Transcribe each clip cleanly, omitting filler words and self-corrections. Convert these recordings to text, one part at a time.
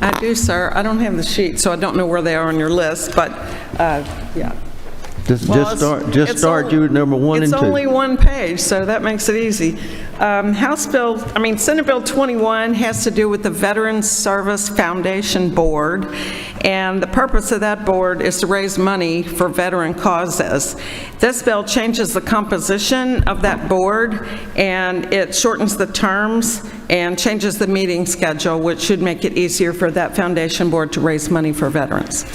I do, sir. I don't have the sheet, so I don't know where they are on your list, but, yeah. Just start you at number 1 and 2. It's only one page, so that makes it easy. Senate Bill 21 has to do with the Veterans Service Foundation Board, and the purpose of that board is to raise money for veteran causes. This bill changes the composition of that board, and it shortens the terms and changes the meeting schedule, which should make it easier for that foundation board to raise money for veterans.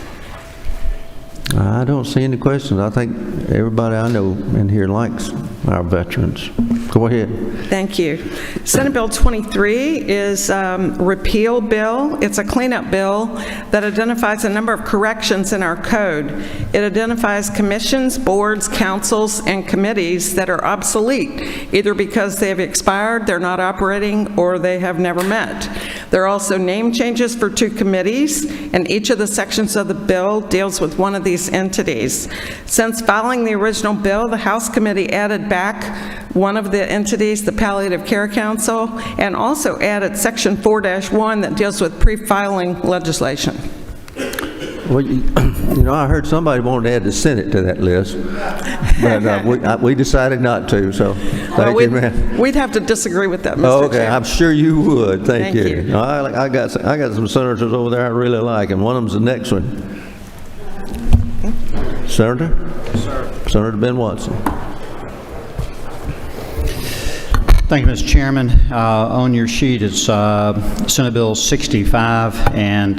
I don't see any questions. I think everybody I know in here likes our veterans. Go ahead. Thank you. Senate Bill 23 is a repeal bill. It's a cleanup bill that identifies a number of corrections in our code. It identifies commissions, boards, councils, and committees that are obsolete, either because they have expired, they're not operating, or they have never met. There are also name changes for 2 committees, and each of the sections of the bill deals with one of these entities. Since filing the original bill, the House committee added back one of the entities, the Palliative Care Council, and also added Section 4-1 that deals with pre-filing legislation. Well, I heard somebody wanted to add the Senate to that list, but we decided not to, so thank you, man. We'd have to disagree with that, Mr. Oh, okay, Chair. I'm sure you would. Thank you. you. I got some senators over there I really like, and one of them's the next one. Senator? Yes, sir. Senator Ben Watson. Thank you, Mr. Chairman. On your sheet, it's Senate Bill 65, and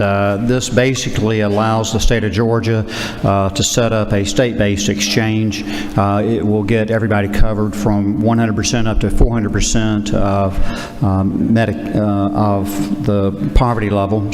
this basically allows the state of Georgia to set up a state-based exchange. It will get everybody covered from 100% up to 400% of the poverty level,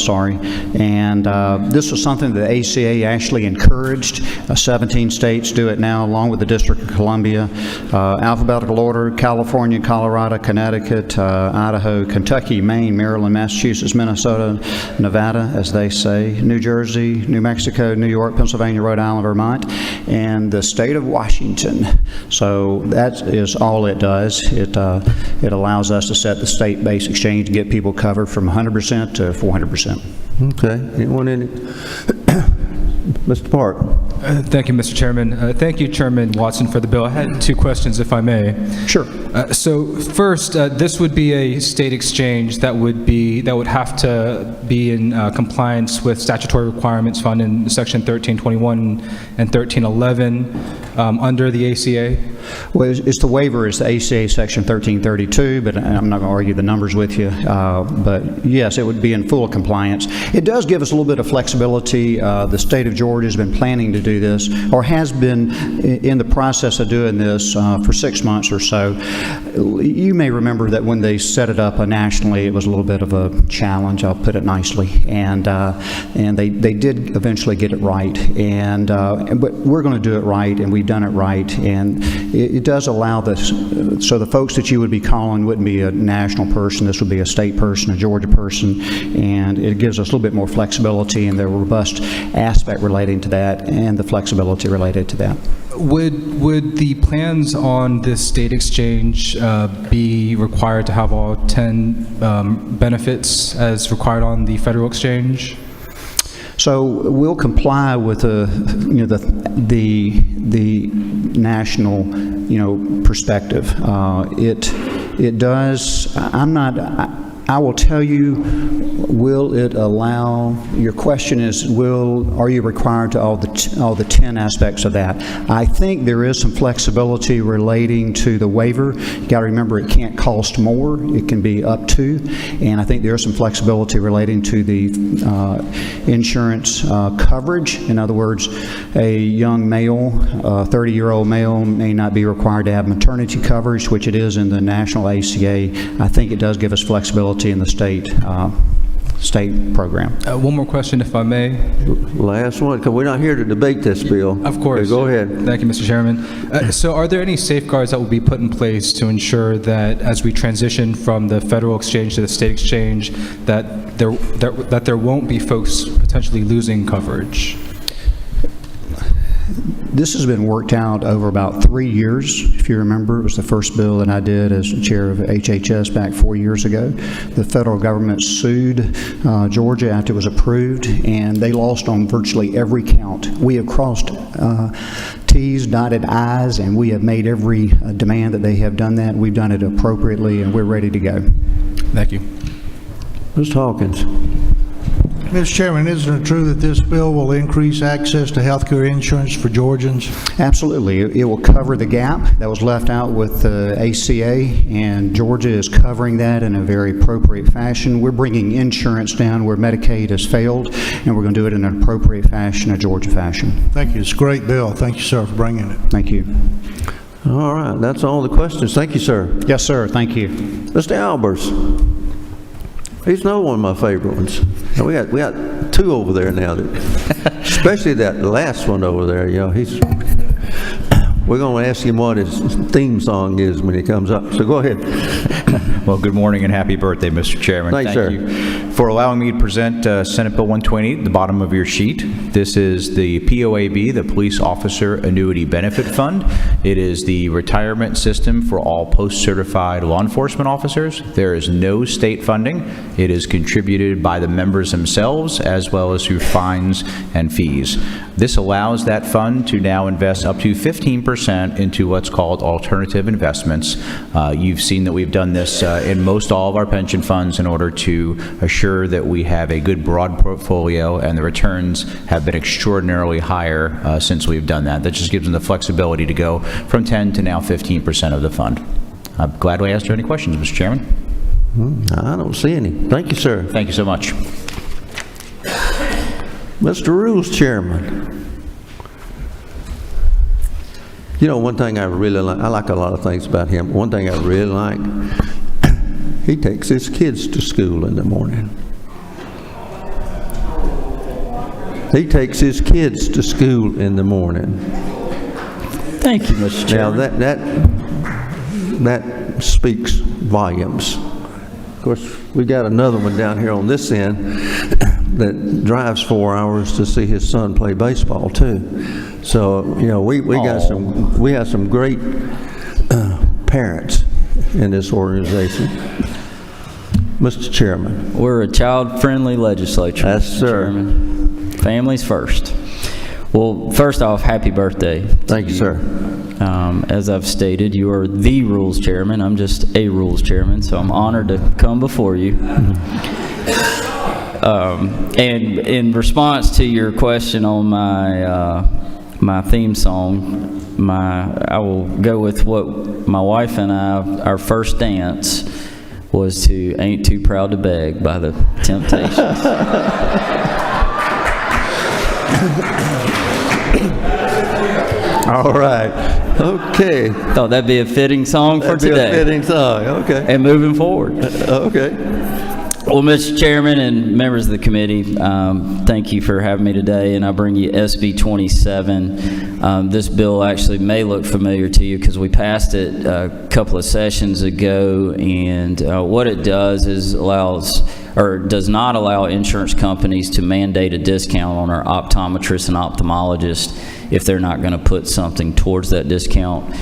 And this was something that the ACA actually encouraged. 17 states do it now, along with the District of Columbia. Alphabetical order: California, Colorado, Connecticut, Idaho, Kentucky, Maine, Maryland, Massachusetts, Minnesota, Nevada, as they say, New Jersey, New Mexico, New York, Pennsylvania, Rhode Island, Vermont, and the state of Washington. So that is all it does. It allows us to set the state-based exchange to get people covered from 100% to 400%. Okay. Anyone in it? Mr. Park. Thank you, Mr. Chairman. Thank you, Chairman Watson, for the bill. I had 2 questions, if I may. Sure. So first, this would be a state exchange that would have to be in compliance with statutory requirements found in Section 1321 and 1311 under the ACA. Well, it's the waiver is the ACA Section 1332, but I'm not going to argue the numbers with you. But yes, it would be in full compliance. It does give us a little bit of flexibility. The state of Georgia has been planning to do this, or has been in the process of doing this for 6 months or so. You may remember that when they set it up nationally, it was a little bit of a challenge, I'll put it nicely, and they did eventually get it right, but we're going to do it right, and we've done it right, and it does allow this, so the folks that you would be calling wouldn't be a national person, this would be a state person, a Georgia person, and it gives us a little bit more flexibility and the robust aspect relating to that and the flexibility related to that. Would the plans on this state exchange be required to have all 10 benefits as required on the federal exchange? So we'll comply with the national perspective. It does. I will tell you, will it allow, your question is, are you required to all the 10 aspects of that? I think there is some flexibility relating to the waiver. You got to remember it can't cost more, it can be up to, and I think there is some flexibility relating to the insurance coverage. In other words, a young male, a 30-year-old male may not be required to have maternity coverage, which it is in the national ACA. I think it does give us flexibility in the state program. One more question, if I may. Last one, because we're not here to debate this bill. Of course. Okay, go ahead. Thank you, Mr. Chairman. So are there any safeguards that will be put in place to ensure that as we transition from the federal exchange to the state exchange, that there won't be folks potentially losing coverage? This has been worked out over about 3 years. If you remember, it was the first bill that I did as chair of HHS back 4 years ago. The federal government sued Georgia after it was approved, and they lost on virtually every count. We have crossed T's, dotted I's, and we have made every demand that they have done that. We've done it appropriately, and we're ready to go. Thank you. Mr. Hawkins. Mr. Chairman, isn't it true that this bill will increase access to health care insurance for Georgians? Absolutely. It will cover the gap that was left out with ACA, and Georgia is covering that in a very appropriate fashion. We're bringing insurance down where Medicaid has failed, and we're going to do it in an appropriate fashion, a Georgia fashion. Thank you. It's a great bill. Thank you, sir, for bringing it. Thank you. All right, that's all the questions. Thank you, sir. Yes, sir. Thank you. Mr. Albers. He's another one of my favorite ones. And we got two over there now, especially that last one over there. You know, we're going to ask him what his theme song is when he comes up. So go ahead. Well, good morning and happy birthday, Mr. Chairman. Thanks, sir. Thank you for allowing me to present Senate Bill 128 at the bottom of your sheet. This is the POAB, the Police Officer Annuity Benefit Fund. It is the retirement system for all post-certified law enforcement officers. There is no state funding. It is contributed by the members themselves as well as through fines and fees. This allows that fund to now invest up to 15% into what's called alternative investments. You've seen that we've done this in most all of our pension funds in order to assure that we have a good broad portfolio, and the returns have been extraordinarily higher since we've done that. That just gives them the flexibility to go from 10 to now 15% of the fund. I'm glad to answer any questions, Mr. Chairman. I don't see any. Thank you, sir. Thank you so much. Mr. Rules Chairman. You know, one thing I really like, I like a lot of things about him. One thing I really like, he takes his kids to school in the morning. He takes his kids to school in the morning. Thank you, Mr. Chairman. Now, that speaks volumes. Of course, we got another one down here on this end that drives 4 hours to see his son play baseball too. So, you know, we have some great parents in this organization. Mr. Chairman. We're a child-friendly legislature, Yes, Mr. sir. Chairman. Families first. Well, first off, happy birthday. Thank you, sir. As I've stated, you are the rules chairman. I'm just a rules chairman, so I'm honored to come before you. And in response to your question on my theme song, I will go with what my wife and I, our first dance was to Ain't Too Proud to Beg by the Temptations. All right. Okay. Thought that'd be a fitting song for That'd be today. a fitting song. Okay. And moving forward. Okay. Well, Mr. Chairman and members of the committee, thank you for having me today, and I bring you SB 27. This bill actually may look familiar to you because we passed it a couple of sessions ago, and what it does is does not allow insurance companies to mandate a discount on our optometrists and ophthalmologists if they're not going to put something towards that discount.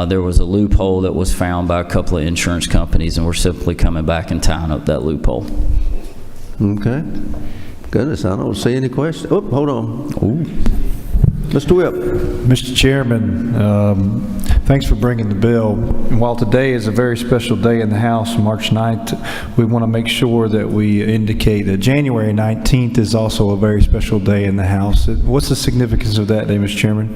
There was a loophole that was found by a couple of insurance companies, and we're simply coming back and tying up that loophole. Okay. Goodness, I don't see any questions. Oh, hold on. Ooh. Mr. Whip. Mr. Chairman, thanks for bringing the bill. And while today is a very special day in the House, March 9th, we want to make sure that we indicate that January 19th is also a very special day in the House. What's the significance of that day, Mr. Chairman?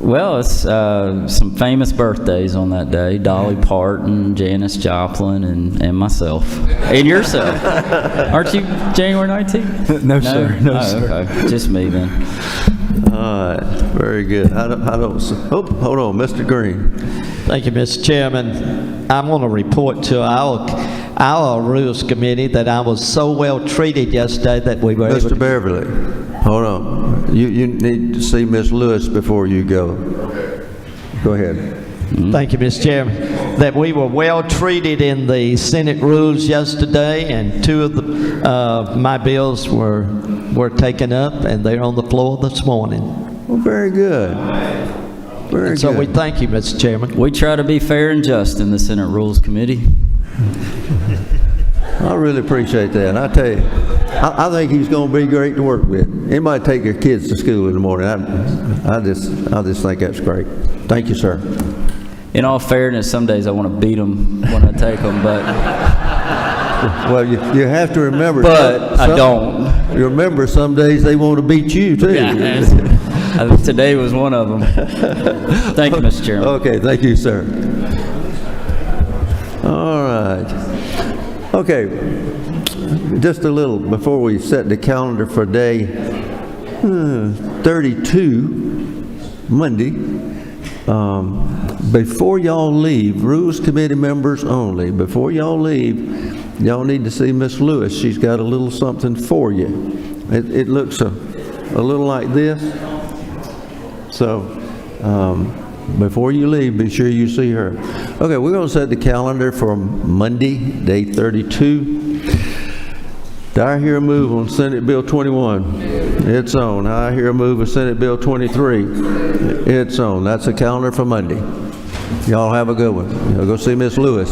Well, it's some famous birthdays on that day. Dolly Parton, Janis Joplin, and myself. And yourself. Aren't you January 19th? No, sir. No, Oh, sir. okay. Just me then. All right. Very good. Hold on. Mr. Green. Thank you, Mr. Chairman. I want to report to our Rules Committee that I was so well treated yesterday that we were able Mr. to... Beverly, hold on. You need to see Miss Lewis before you go. Go ahead. Thank you, Mr. Chairman. That we were well treated in the Senate rules yesterday, and two of my bills were taken up, and they're on the floor this morning. Well, Very good. Very And so we good. thank you, Mr. Chairman. We try to be fair and just in the Senate Rules Committee. I really appreciate that. And I tell you, I think he's going to be great to work with. Anybody take their kids to school in the morning, I just think that's great. Thank you, sir. In all fairness, some days I want to beat them when I take them, but Well, you have to remember. I don't. You remember, some days they want to beat you, too. Today was one of them. Thank you, Mr. Chairman. Okay, thank you, sir. All right. Okay, just a little, before we set the calendar for day 32, Monday, before y'all leave, Rules Committee members only, before y'all leave, y'all need to see Miss Lewis. She's got a little something for you. It looks a little like this. So, before you leave, be sure you see her. Okay, we're going to set the calendar for Monday, day 32. Do I hear a move on Senate Bill 21? It's on. I hear a move of Senate Bill 23. It's on. That's the calendar for Monday. Y'all have a good one. Y'all go see Miss Lewis.